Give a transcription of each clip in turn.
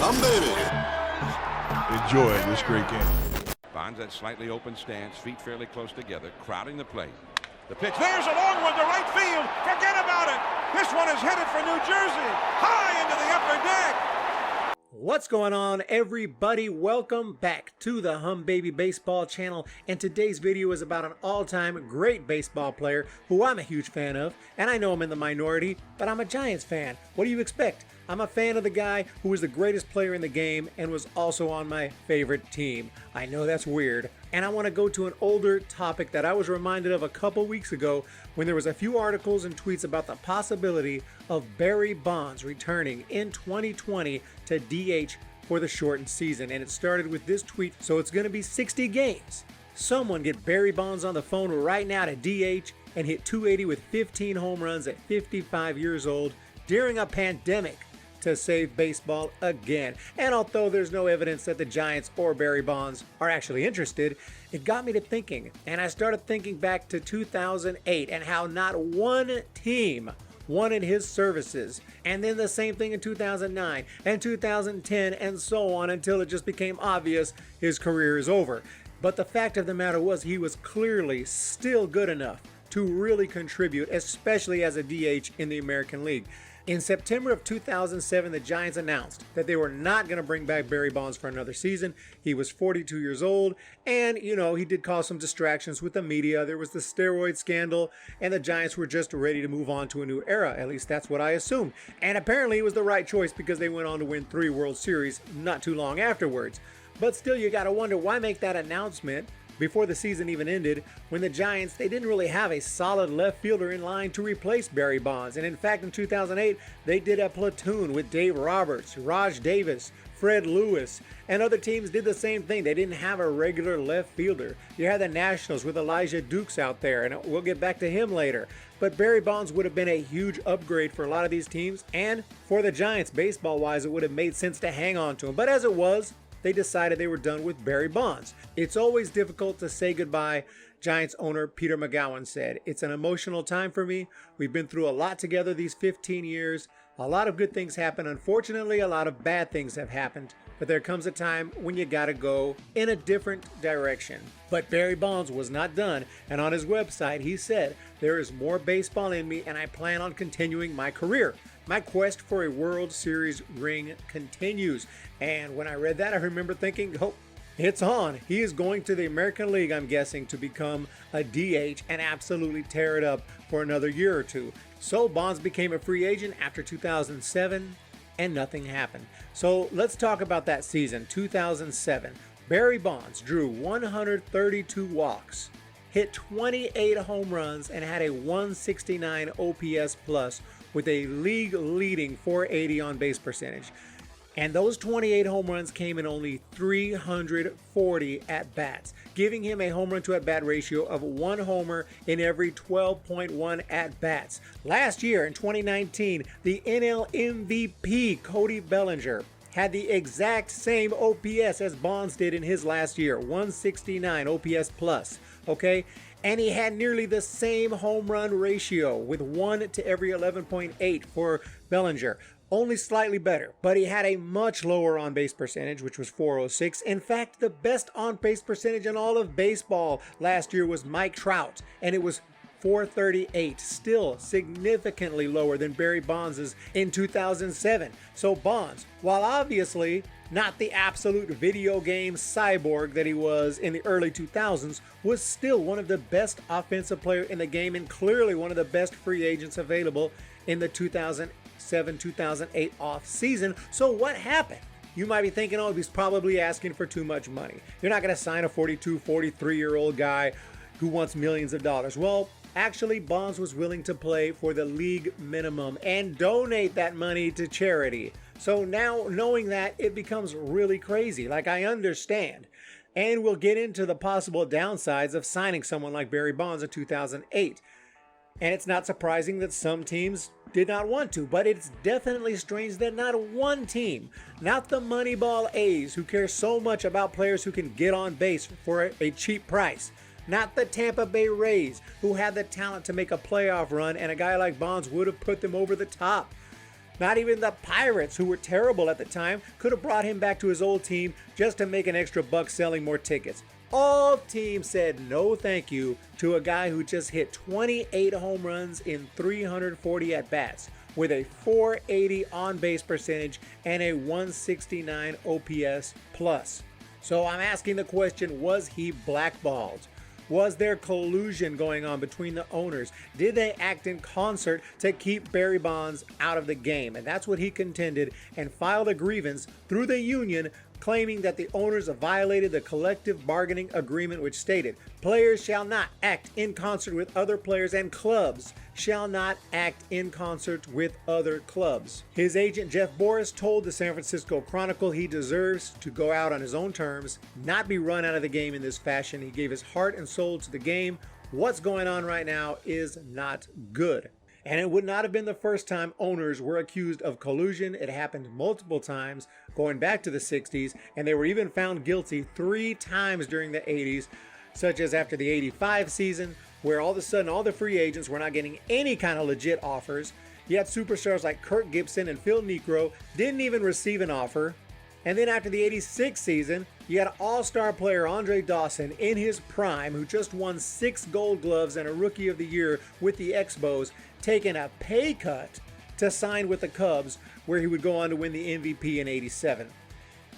Humm, baby. Enjoy this great game. Bonds that slightly open stance, feet fairly close together, crowding the plate. The pitch, there's a long one to right field. Forget about it. This one is headed for New Jersey, high into the upper deck. What's going on, everybody? Welcome back to the Humm Baby Baseball channel, and today's video is about an all-time great baseball player who I'm a huge fan of, and I know I'm in the minority, but I'm a Giants fan. What do you expect? I'm a fan of the guy who was the greatest player in the game and was also on my favorite team. I know that's weird. And I want to go to an older topic that I was reminded of a couple weeks ago when there was a few articles and tweets about the possibility of Barry Bonds returning in 2020 to DH for the shortened season. And it started with this tweet, so it's going to be 60 games. Someone get Barry Bonds on the phone right now to DH and hit 280 with 15 home runs at 55 years old during a pandemic to save baseball again. And although there's no evidence that the Giants or Barry Bonds are actually interested, it got me to thinking, and I started thinking back to 2008 and how not one team wanted his services, and then the same thing in 2009 and 2010 and so on until it just became obvious his career is over. But the fact of the matter was he was clearly still good enough to really contribute, especially as a DH in the American League. In September of 2007, the Giants announced that they were not going to bring back Barry Bonds for another season. He was 42 years old, and, he did cause some distractions with the media. There was the steroid scandal, and the Giants were just ready to move on to a new era. At least that's what I assumed. And apparently it was the right choice because they went on to win 3 World Series not too long afterwards. But still, you got to wonder, why make that announcement before the season even ended, when the Giants, they didn't really have a solid left fielder in line to replace Barry Bonds. And in fact, in 2008, they did a platoon with Dave Roberts, Raj Davis, Fred Lewis, and other teams did the same thing. They didn't have a regular left fielder. You had the Nationals with Elijah Dukes out there, and we'll get back to him later. But Barry Bonds would have been a huge upgrade for a lot of these teams, and for the Giants, baseball-wise, it would have made sense to hang on to him. But as it was, they decided they were done with Barry Bonds. It's always difficult to say goodbye, Giants owner Peter McGowan said. It's an emotional time for me. We've been through a lot together these 15 years. A lot of good things happen. Unfortunately, a lot of bad things have happened. But there comes a time when you gotta go in a different direction. But Barry Bonds was not done, and on his website he said, "There is more baseball in me and I plan on continuing my career. My quest for a World Series ring continues." And when I read that, I remember thinking, oh, it's on. He is going to the American League, I'm guessing, to become a DH and absolutely tear it up for another year or two. So Bonds became a free agent after 2007, and nothing happened. So let's talk about that season, 2007. Barry Bonds drew 132 walks, hit 28 home runs, and had a 169 OPS plus with a league-leading 480 on-base percentage. And those 28 home runs came in only 340 at-bats, giving him a home run to at-bat ratio of 1 homer in every 12.1 at-bats. Last year, in 2019, the NL MVP, Cody Bellinger, had the exact same OPS as Bonds did in his last year, 169 OPS plus, okay? And he had nearly the same home run ratio with 1 to every 11.8 for Bellinger. Only slightly better, but he had a much lower on-base percentage, which was 406. In fact, the best on-base percentage in all of baseball last year was Mike Trout, and it was 438, still significantly lower than Barry Bonds's in 2007. So Bonds, while obviously not the absolute video game cyborg that he was in the early 2000s, was still one of the best offensive players in the game and clearly one of the best free agents available in the 2007-2008 off season. So what happened? You might be thinking, oh, he's probably asking for too much money. You're not going to sign a 42, 43-year-old guy who wants millions of dollars. Well, actually, Bonds was willing to play for the league minimum and donate that money to charity. So now, knowing that, it becomes really crazy. Like, I understand. And we'll get into the possible downsides of signing someone like Barry Bonds in 2008. And it's not surprising that some teams did not want to, but it's definitely strange that not one team, not the Moneyball A's, who care so much about players who can get on base for a cheap price, not the Tampa Bay Rays, who had the talent to make a playoff run, and a guy like Bonds would have put them over the top. Not even the Pirates, who were terrible at the time, could have brought him back to his old team just to make an extra buck selling more tickets. All teams said no thank you to a guy who just hit 28 home runs in 340 at-bats with a 480 on-base percentage and a 169 OPS plus. So I'm asking the question, was he blackballed? Was there collusion going on between the owners? Did they act in concert to keep Barry Bonds out of the game? And that's what he contended and filed a grievance through the union, claiming that the owners violated the collective bargaining agreement, which stated, players shall not act in concert with other players and clubs shall not act in concert with other clubs. His agent Jeff Boris told the San Francisco Chronicle he deserves to go out on his own terms, not be run out of the game in this fashion. He gave his heart and soul to the game. What's going on right now is not good. And it would not have been the first time owners were accused of collusion. It happened multiple times going back to the 60s, and they were even found guilty 3 times during the 80s, such as after the 85 season, where all of a sudden all the free agents were not getting any kind of legit offers. You had superstars like Kirk Gibson and Phil Niekro didn't even receive an offer. And then after the 86 season, you had all-star player Andre Dawson in his prime, who just won 6 Gold Gloves and a Rookie of the Year with the Expos, taking a pay cut to sign with the Cubs, where he would go on to win the MVP in 87.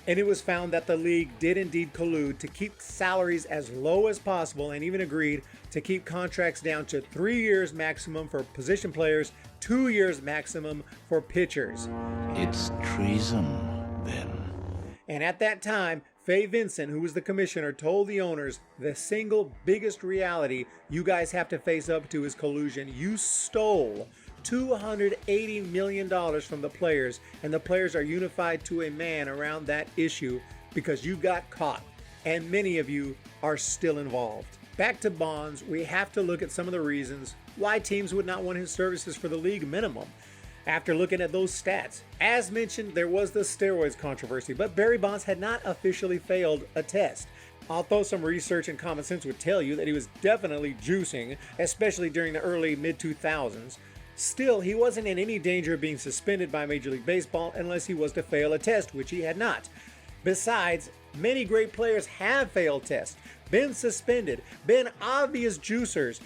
And it was found that the league did indeed collude to keep salaries as low as possible, and even agreed to keep contracts down to 3 years maximum for position players, 2 years maximum for pitchers. It's treason, then. And at that time, Fay Vincent, who was the commissioner, told the owners, the single biggest reality you guys have to face up to is collusion. You stole $280 million from the players, and the players are unified to a man around that issue because you got caught, and many of you are still involved. Back to Bonds, we have to look at some of the reasons why teams would not want his services for the league minimum. After looking at those stats, as mentioned, there was the steroids controversy, but Barry Bonds had not officially failed a test. Although some research and common sense would tell you that he was definitely juicing, especially during the early mid-2000s, still, he wasn't in any danger of being suspended by Major League Baseball unless he was to fail a test, which he had not. Besides, many great players have failed tests, been suspended, been obvious juicers,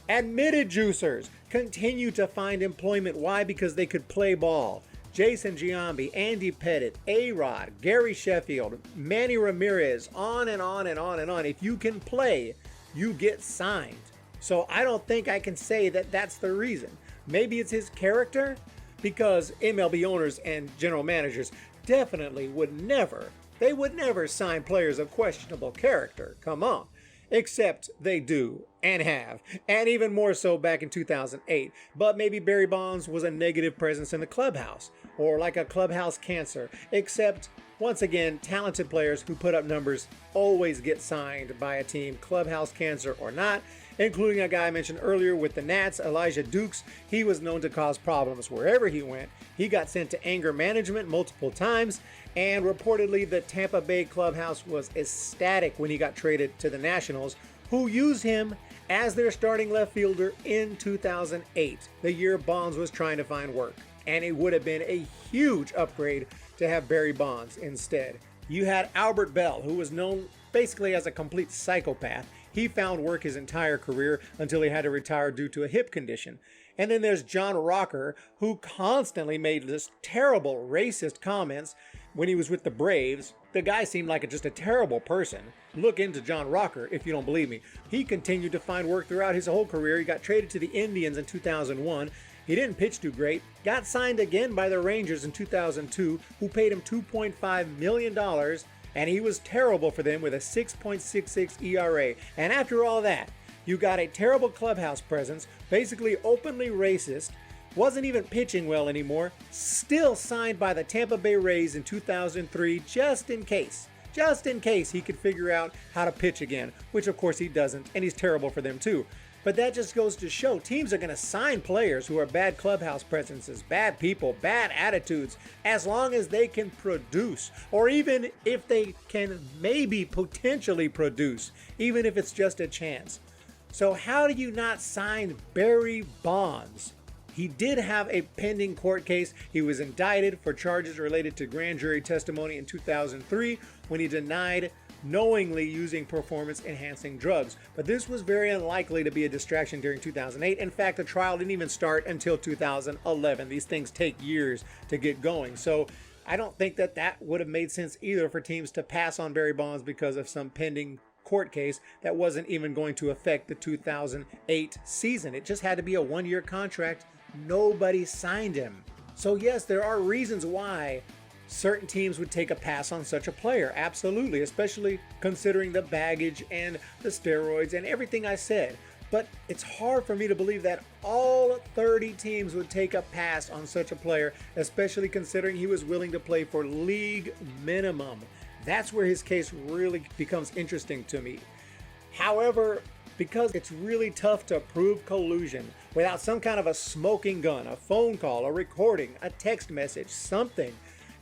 admitted juicers, continue to find employment. Why? Because they could play ball. Jason Giambi, Andy Pettitte, A-Rod, Gary Sheffield, Manny Ramirez, on and on and on and on. If you can play, you get signed. So I don't think I can say that that's the reason. Maybe it's his character, because MLB owners and general managers definitely would never sign players of questionable character. Come on. Except they do and have, and even more so back in 2008. But maybe Barry Bonds was a negative presence in the clubhouse, or like a clubhouse cancer. Except, once again, talented players who put up numbers always get signed by a team, clubhouse cancer or not, including a guy I mentioned earlier with the Nats, Elijah Dukes. He was known to cause problems wherever he went. He got sent to anger management multiple times, and reportedly the Tampa Bay clubhouse was ecstatic when he got traded to the Nationals, who used him as their starting left fielder in 2008, the year Bonds was trying to find work. And it would have been a huge upgrade to have Barry Bonds instead. You had Albert Bell, who was known basically as a complete psychopath. He found work his entire career until he had to retire due to a hip condition. And then there's John Rocker, who constantly made this terrible racist comments when he was with the Braves. The guy seemed like just a terrible person. Look into John Rocker if you don't believe me. He continued to find work throughout his whole career. He got traded to the Indians in 2001. He didn't pitch too great. Got signed again by the Rangers in 2002, who paid him $2.5 million, and he was terrible for them with a 6.66 ERA. And after all that, you got a terrible clubhouse presence, basically openly racist, wasn't even pitching well anymore, still signed by the Tampa Bay Rays in 2003 just in case he could figure out how to pitch again, which of course he doesn't, and he's terrible for them too. But that just goes to show teams are going to sign players who are bad clubhouse presences, bad people, bad attitudes, as long as they can produce, or even if they can maybe potentially produce, even if it's just a chance. So how do you not sign Barry Bonds? He did have a pending court case. He was indicted for charges related to grand jury testimony in 2003 when he denied knowingly using performance-enhancing drugs. But this was very unlikely to be a distraction during 2008. In fact, the trial didn't even start until 2011. These things take years to get going. So I don't think that that would have made sense either for teams to pass on Barry Bonds because of some pending court case that wasn't even going to affect the 2008 season. It just had to be a one-year contract. Nobody signed him. So yes, there are reasons why certain teams would take a pass on such a player. Absolutely, especially considering the baggage and the steroids and everything I said. But it's hard for me to believe that all 30 teams would take a pass on such a player, especially considering he was willing to play for league minimum. That's where his case really becomes interesting to me. However, because it's really tough to prove collusion without some kind of a smoking gun, a phone call, a recording, a text message, something.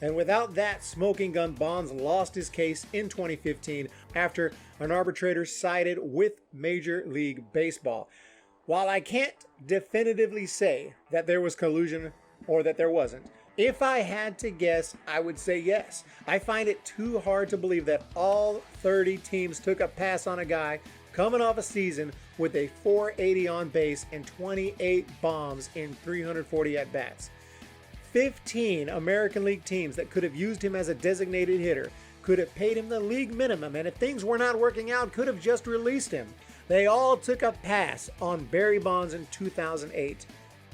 And without that smoking gun, Bonds lost his case in 2015 after an arbitrator sided with Major League Baseball. While I can't definitively say that there was collusion or that there wasn't, if I had to guess, I would say yes. I find it too hard to believe that all 30 teams took a pass on a guy coming off a season with a .480 on base and 28 bombs in 340 at-bats. 15 American League teams that could have used him as a designated hitter, could have paid him the league minimum, and if things were not working out, could have just released him. They all took a pass on Barry Bonds in 2008.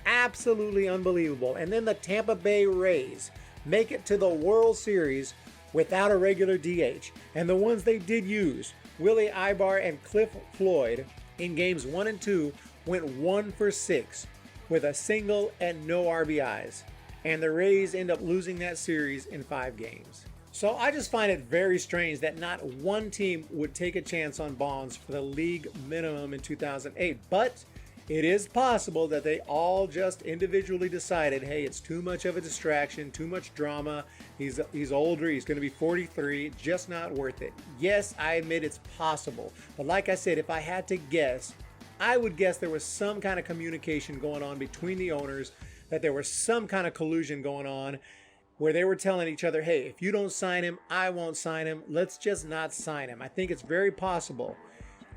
Absolutely unbelievable. And then the Tampa Bay Rays make it to the World Series without a regular DH. And the ones they did use, Willie Ibar and Cliff Floyd, in games 1 and 2, went 1 for 6 with a single and no RBIs. And the Rays end up losing that series in 5 games. So I just find it very strange that not one team would take a chance on Bonds for the league minimum in 2008. But it is possible that they all just individually decided, hey, it's too much of a distraction, too much drama. He's older, he's going to be 43, just not worth it. Yes, I admit it's possible. But like I said, if I had to guess, I would guess there was some kind of communication going on between the owners, that there was some kind of collusion going on where they were telling each other, hey, if you don't sign him, I won't sign him. Let's just not sign him. I think it's very possible.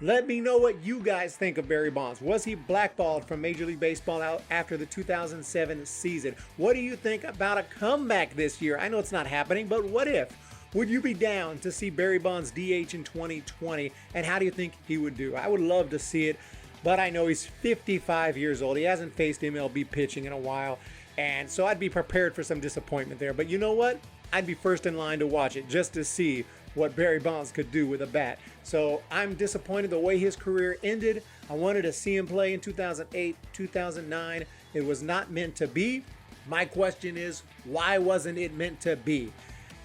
Let me know what you guys think of Barry Bonds. Was he blackballed from Major League Baseball out after the 2007 season? What do you think about a comeback this year? I know it's not happening, but what if? Would you be down to see Barry Bonds DH in 2020? And how do you think he would do? I would love to see it. But I know he's 55 years old. He hasn't faced MLB pitching in a while. And so I'd be prepared for some disappointment there. But you know what? I'd be first in line to watch it just to see what Barry Bonds could do with a bat. So I'm disappointed the way his career ended. I wanted to see him play in 2008, 2009. It was not meant to be. My question is, why wasn't it meant to be?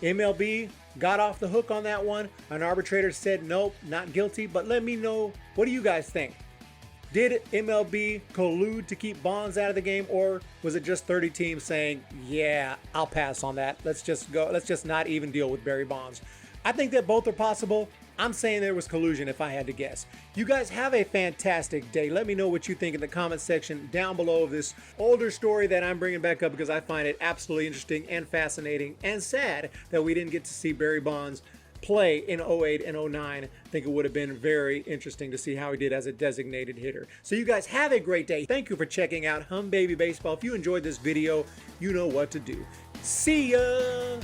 MLB got off the hook on that one. An arbitrator said, nope, not guilty. But let me know, what do you guys think? Did MLB collude to keep Bonds out of the game, or was it just 30 teams saying, yeah, I'll pass on that. Let's just go. Let's just not even deal with Barry Bonds. I think that both are possible. I'm saying there was collusion if I had to guess. You guys have a fantastic day. Let me know what you think in the comment section down below of this older story that I'm bringing back up, because I find it absolutely interesting and fascinating and sad that we didn't get to see Barry Bonds play in 08 and 09. I think it would have been very interesting to see how he did as a designated hitter. So you guys have a great day. Thank you for checking out Humm Baby Baseball. If you enjoyed this video, you know what to do. See ya!